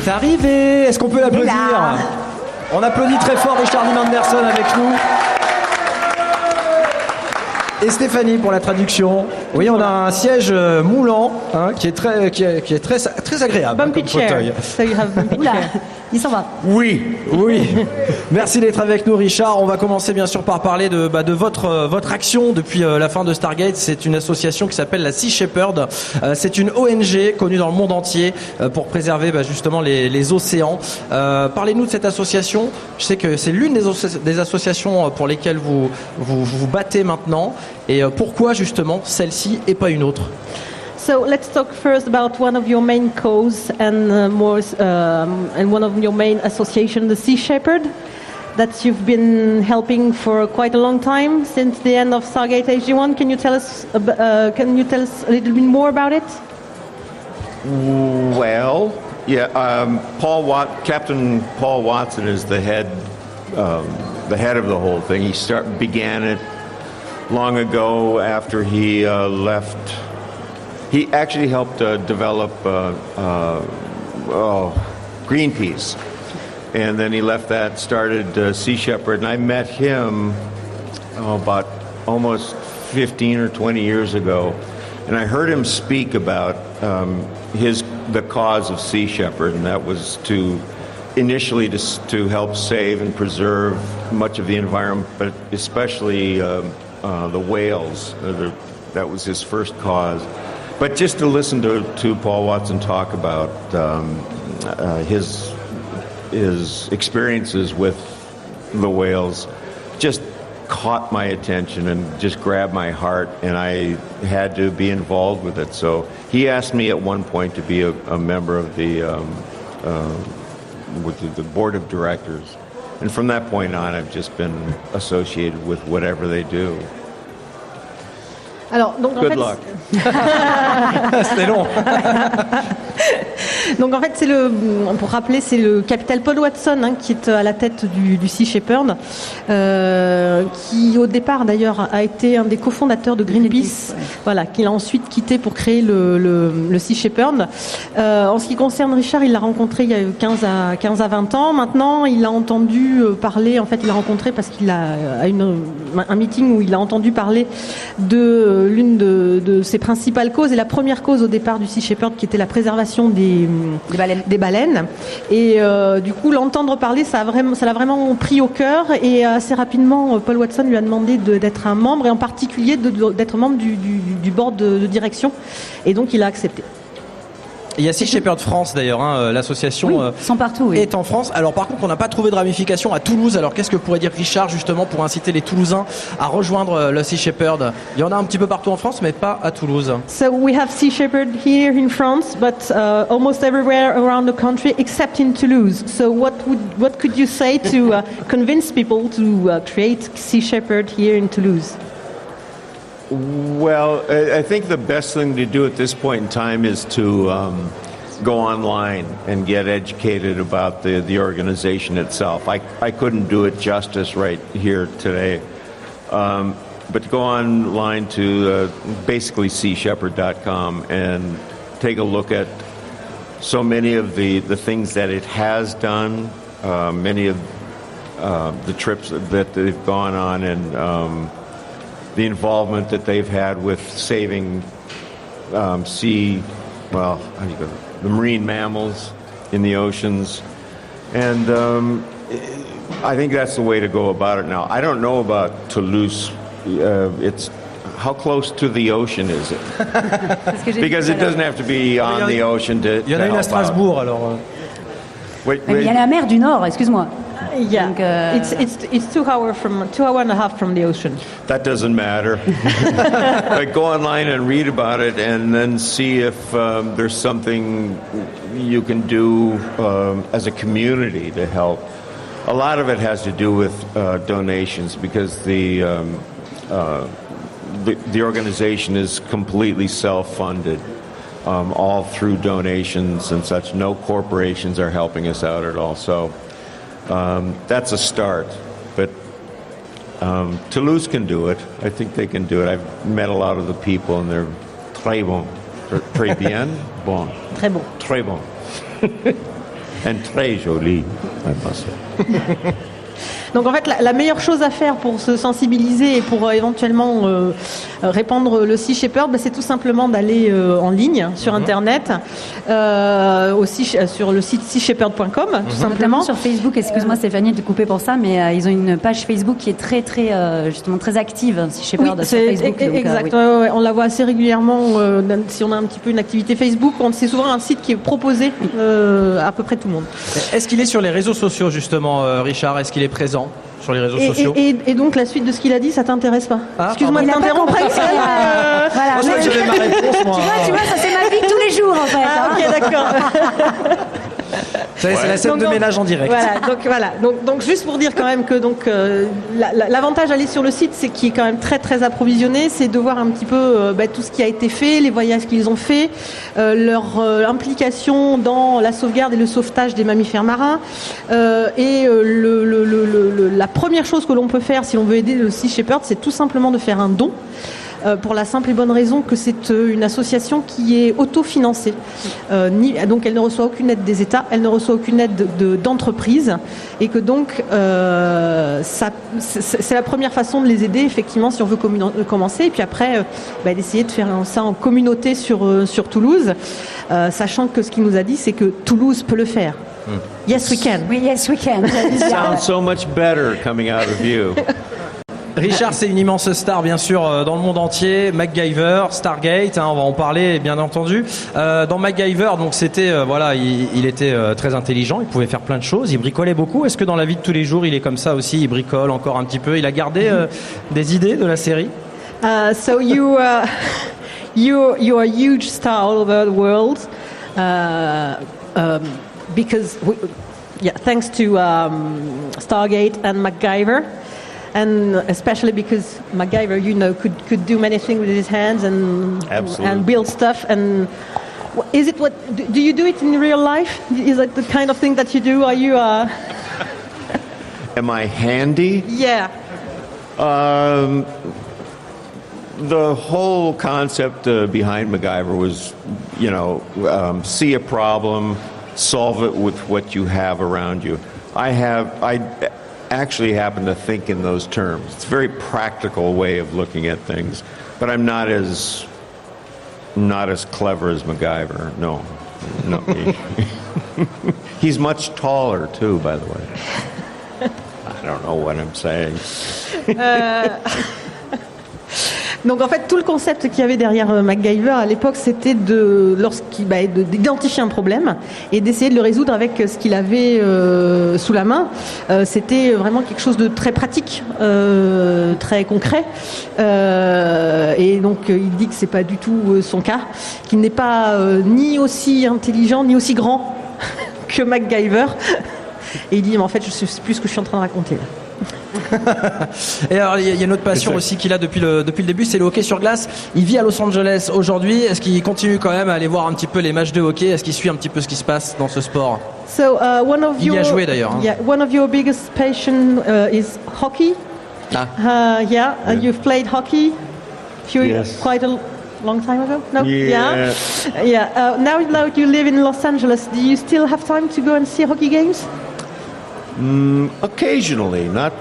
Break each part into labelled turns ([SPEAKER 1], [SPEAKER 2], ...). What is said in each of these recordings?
[SPEAKER 1] est arrivé. Est-ce qu'on peut l'applaudir? On applaudit très fort Richard Anderson avec nous. Et Stéphanie pour la traduction. Oui, on a un siège moulant qui est très agréable.
[SPEAKER 2] Bumpy chair. So you have bumpy chair.
[SPEAKER 3] Il s'en va.
[SPEAKER 1] Oui. Merci d'être avec nous, Richard. On va commencer bien sûr par parler de votre action depuis la fin de Stargate. C'est une association qui s'appelle la Sea Shepherd. C'est une ONG connue dans le monde entier pour préserver justement les océans. Parlez-nous de cette association. Je sais que c'est l'une des associations pour lesquelles vous battez maintenant. Et pourquoi justement celle-ci et pas une autre?
[SPEAKER 2] So let's talk first about one of your main causes and one of your main association, the Sea Shepherd, that you've been helping for quite a long time since the end of Stargate SG1. Can you tell us a little bit more about it?
[SPEAKER 4] Well, yeah, Captain Paul Watson is the head of the whole thing. He began it long ago after he left. He actually helped develop Greenpeace, and then he left that, started Sea Shepherd, and I met him about almost 15 or 20 years ago, and I heard him speak about the cause of Sea Shepherd, and that was initially to help save and preserve much of the environment, but especially the whales. That was his first cause. But just to listen to Paul Watson talk about his experiences with the whales just caught my attention and just grabbed my heart, and I had to be involved with it. So he asked me at one point to be a member of the board of directors. And from that point on, I've just been associated with whatever they do.
[SPEAKER 2] Alors, donc,
[SPEAKER 4] Good luck.
[SPEAKER 1] C'était long.
[SPEAKER 2] Donc en fait, pour rappeler, c'est le capitaine Paul Watson qui est à la tête du Sea Shepherd, qui au départ d'ailleurs a été un des cofondateurs de Greenpeace, voilà, qu'il a ensuite quitté pour créer le Sea Shepherd. En ce qui concerne Richard, il l'a rencontré il y a 15 à 20 ans. Maintenant, il a entendu parler, en fait, il l'a rencontré parce qu'il a un meeting où il a entendu parler de l'une de ses principales causes, et la première cause au départ du Sea Shepherd qui était la préservation des baleines. Et du coup, l'entendre parler, ça l'a vraiment pris au cœur, et assez rapidement, Paul Watson lui a demandé d'être un membre, et en particulier d'être membre du board de direction, et donc il a accepté.
[SPEAKER 1] Il y a Sea Shepherd France d'ailleurs, l'association
[SPEAKER 3] sont partout,
[SPEAKER 1] est en France. Alors par contre, on n'a pas trouvé de ramification à Toulouse. Alors qu'est-ce que pourrait dire Richard justement pour inciter les Toulousains à rejoindre le Sea Shepherd? Il y en a un petit peu partout en France, mais pas à Toulouse.
[SPEAKER 2] So we have Sea Shepherd here in France, but almost everywhere around the country except in Toulouse. So what could you say to convince people to create Sea Shepherd here in Toulouse?
[SPEAKER 4] Well, I think the best thing to do at this point in time is to go online and get educated about the organization itself. I couldn't do it justice right here today, but go online to basically seashepherd.com and take a look at so many of the things that it has done, many of the trips that they've gone on, and the involvement that they've had with saving the marine mammals in the oceans. And I think that's the way to go about it now. I don't know about Toulouse. How close to the ocean is it? Because it doesn't have to be on the ocean to
[SPEAKER 1] Il y en a une à Strasbourg, alors.
[SPEAKER 3] Mais il y a la mer du Nord, excuse-moi.
[SPEAKER 2] Yeah, donc, it's 2 hours and a half from the ocean.
[SPEAKER 4] That doesn't matter. But go online and read about it, and then see if there's something you can do as a community to help. A lot of it has to do with donations, because the organization is completely self-funded, all through donations and such. No corporations are helping us out at all. So that's a start. But Toulouse can do it. I think they can do it. I've met a lot of the people, and they're très bon. Très bien? Bon.
[SPEAKER 2] Très bon.
[SPEAKER 4] Très bon. And très joli, I must say.
[SPEAKER 2] Donc en fait, la meilleure chose à faire pour se sensibiliser et pour éventuellement répandre le Sea Shepherd, c'est tout simplement d'aller en ligne sur Internet, aussi sur le site seashepherd.com, tout simplement.
[SPEAKER 3] Sur Facebook, excuse-moi Stéphanie de te couper pour ça, mais ils ont une page Facebook qui est très justement très active, Sea Shepherd sur Facebook.
[SPEAKER 2] Exact, ouais, on la voit assez régulièrement. Si on a un petit peu une activité Facebook, c'est souvent un site qui est proposé à peu près tout le monde.
[SPEAKER 1] Est-ce qu'il est sur les réseaux sociaux justement, Richard? Est-ce qu'il est présent sur les réseaux sociaux?
[SPEAKER 2] Et donc la suite de ce qu'il a dit, ça t'intéresse pas? Excuse-moi de t'interrompre.
[SPEAKER 3] Voilà,
[SPEAKER 1] je crois que j'avais ma réponse, moi.
[SPEAKER 3] Tu vois, ça c'est ma vie de tous les jours en fait.
[SPEAKER 2] Ok, d'accord.
[SPEAKER 1] C'est la scène de ménage en direct.
[SPEAKER 2] Donc juste pour dire quand même que l'avantage d'aller sur le site, c'est qu'il est quand même très très approvisionné, c'est de voir un petit peu tout ce qui a été fait, les voyages qu'ils ont fait, leur implication dans la sauvegarde et le sauvetage des mammifères marins, et la première chose que l'on peut faire si l'on veut aider le Sea Shepherd, c'est tout simplement de faire un don. Pour la simple et bonne raison que c'est une association qui est autofinancée. Donc elle ne reçoit aucune aide des États, elle ne reçoit aucune aide d'entreprise, et que donc c'est la première façon de les aider, effectivement, si on veut commencer, et puis après d'essayer de faire ça en communauté sur Toulouse, sachant que ce qu'il nous a dit, c'est que Toulouse peut le faire. Yes, we can.
[SPEAKER 3] Oui, yes, we can.
[SPEAKER 4] Sounds so much better coming out of you.
[SPEAKER 1] Richard, c'est une immense star, bien sûr, dans le monde entier. MacGyver, Stargate, on va en parler, bien entendu. Dans MacGyver, donc c'était, il était très intelligent, il pouvait faire plein de choses, il bricolait beaucoup. Est-ce que dans la vie de tous les jours, il est comme ça aussi, il bricole encore un petit peu? Il a gardé des idées de la série?
[SPEAKER 2] So you are a huge star all over the world, because thanks to Stargate and MacGyver. And especially because MacGyver, could do many things with his hands and build stuff. And is it do you do it in real life? Is it the kind of thing that you do? Are you?
[SPEAKER 4] Am I handy?
[SPEAKER 2] Yeah.
[SPEAKER 4] The whole concept behind MacGyver was, see a problem, solve it with what you have around you. I actually happen to think in those terms. It's a very practical way of looking at things, but I'm not as clever as MacGyver. No. He's much taller too, by the way. I don't know what I'm saying.
[SPEAKER 2] Donc en fait, tout le concept qu'il y avait derrière MacGyver à l'époque, c'était d'identifier un problème et d'essayer de le résoudre avec ce qu'il avait sous la main. C'était vraiment quelque chose de très pratique, très concret. Et donc il dit que c'est pas du tout son cas, qu'il n'est pas ni aussi intelligent ni aussi grand que MacGyver. Et il dit mais en fait, je sais plus ce que je suis en train de raconter là.
[SPEAKER 1] Et alors il y a une autre passion aussi qu'il a depuis le début, c'est le hockey sur glace. Il vit à Los Angeles aujourd'hui. Est-ce qu'il continue quand même à aller voir un petit peu les matchs de hockey? Est-ce qu'il suit un petit peu ce qui se passe dans ce sport?
[SPEAKER 2] So,
[SPEAKER 1] il y a joué d'ailleurs.
[SPEAKER 2] One of your biggest passion is hockey. You've played hockey quite a long time ago. No? Yeah. Now you live in Los Angeles. Do you still have time to go and see hockey games?
[SPEAKER 4] Occasionally, not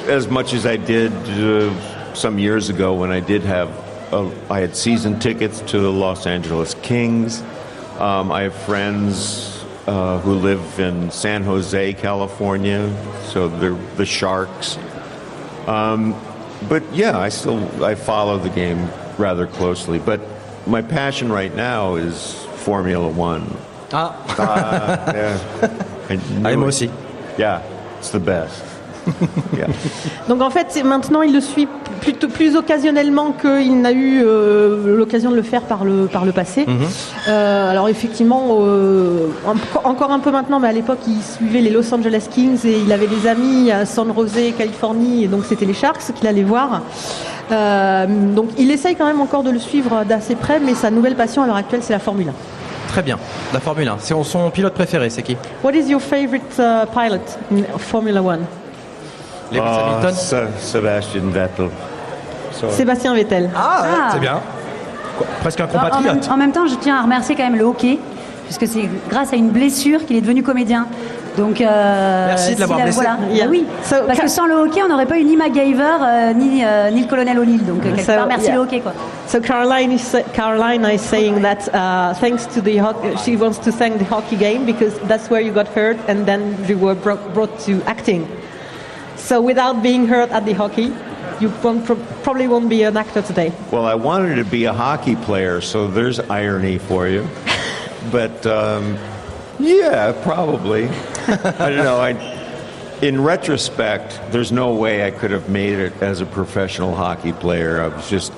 [SPEAKER 4] as much as I did some years ago when I did have. I had season tickets to the Los Angeles Kings. I have friends who live in San Jose, California, so they're the Sharks. But yeah, I follow the game rather closely. But my passion right now is Formula One. Yeah.
[SPEAKER 1] Moi aussi.
[SPEAKER 4] Yeah, it's the best. Yeah.
[SPEAKER 2] Donc en fait, maintenant il le suit plus occasionnellement qu'il n'a eu l'occasion de le faire par le passé. Alors effectivement, encore un peu maintenant, mais à l'époque il suivait les Los Angeles Kings et il avait des amis à San Jose, Californie, et donc c'était les Sharks qu'il allait voir. Donc il essaye quand même encore de le suivre d'assez près, mais sa nouvelle passion à l'heure actuelle, c'est la Formule 1.
[SPEAKER 1] Très bien, la Formule 1. C'est son pilote préféré, c'est qui?
[SPEAKER 2] What is your favorite pilot in Formula 1?
[SPEAKER 1] Lewis Hamilton.
[SPEAKER 4] Sebastian Vettel.
[SPEAKER 2] Sébastien Vettel.
[SPEAKER 1] C'est bien. Presque un compatriote.
[SPEAKER 3] En même temps, je tiens à remercier quand même le hockey puisque c'est grâce à une blessure qu'il est devenu comédien. Donc,
[SPEAKER 1] merci de l'avoir blessé.
[SPEAKER 3] Voilà. Yeah. Oui, parce que sans le hockey, on n'aurait pas eu ni MacGyver ni le colonel O'Neill. Donc, quelque part, merci le hockey, quoi.
[SPEAKER 2] So Caroline is saying that thanks to the hockey, she wants to thank the hockey game because that's where you got hurt and then you were brought to acting. So without being hurt at the hockey, you probably won't be an actor today.
[SPEAKER 4] Well, I wanted to be a hockey player, so there's irony for you. But yeah, probably. I don't know. In retrospect, there's no way I could have made it as a professional hockey player. I was just,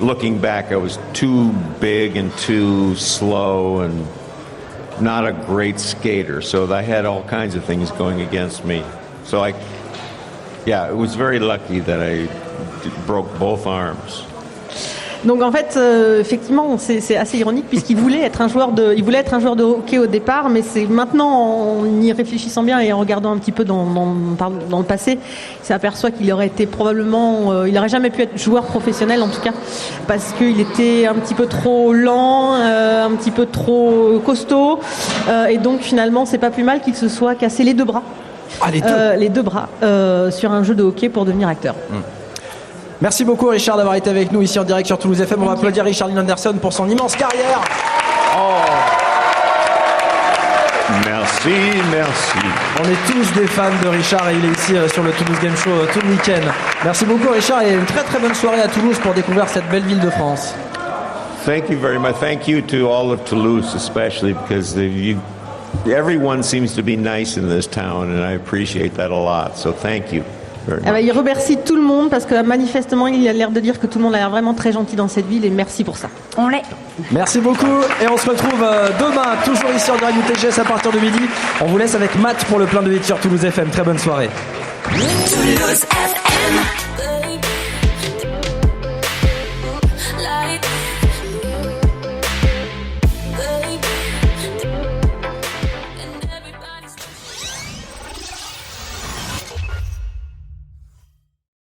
[SPEAKER 4] looking back, I was too big and too slow and not a great skater. So I had all kinds of things going against me. So it was very lucky that I broke both arms.
[SPEAKER 2] Donc en fait, effectivement, c'est assez ironique puisqu'il voulait être un joueur de hockey au départ, mais c'est maintenant, en y réfléchissant bien et en regardant un petit peu dans le passé, il s'aperçoit qu'il aurait été probablement, il n'aurait jamais pu être joueur professionnel en tout cas, parce qu'il était un petit peu trop lent, un petit peu trop costaud, et donc finalement, c'est pas plus mal qu'il se soit cassé les deux bras. Les deux bras sur un jeu de hockey pour devenir acteur.
[SPEAKER 1] Merci beaucoup Richard d'avoir été avec nous ici en direct sur Toulouse FM. On va applaudir Richard Anderson pour son immense carrière.
[SPEAKER 4] Merci.
[SPEAKER 1] On est tous des fans de Richard et il est ici sur le Toulouse Game Show tout le week-end. Merci beaucoup Richard et une très très bonne soirée à Toulouse pour découvrir cette belle ville de France.
[SPEAKER 4] Thank you very much. Thank you to all of Toulouse especially because everyone seems to be nice in this town and I appreciate that a lot. So thank you.
[SPEAKER 2] Il remercie tout le monde parce que manifestement il a l'air de dire que tout le monde a l'air vraiment très gentil dans cette ville et merci pour ça.
[SPEAKER 3] On l'est.
[SPEAKER 1] Merci beaucoup et on se retrouve demain toujours ici en direct du TGS à partir de midi. On vous laisse avec Matt pour le plein de hits sur Toulouse FM. Très bonne soirée.
[SPEAKER 5] Toulouse FM.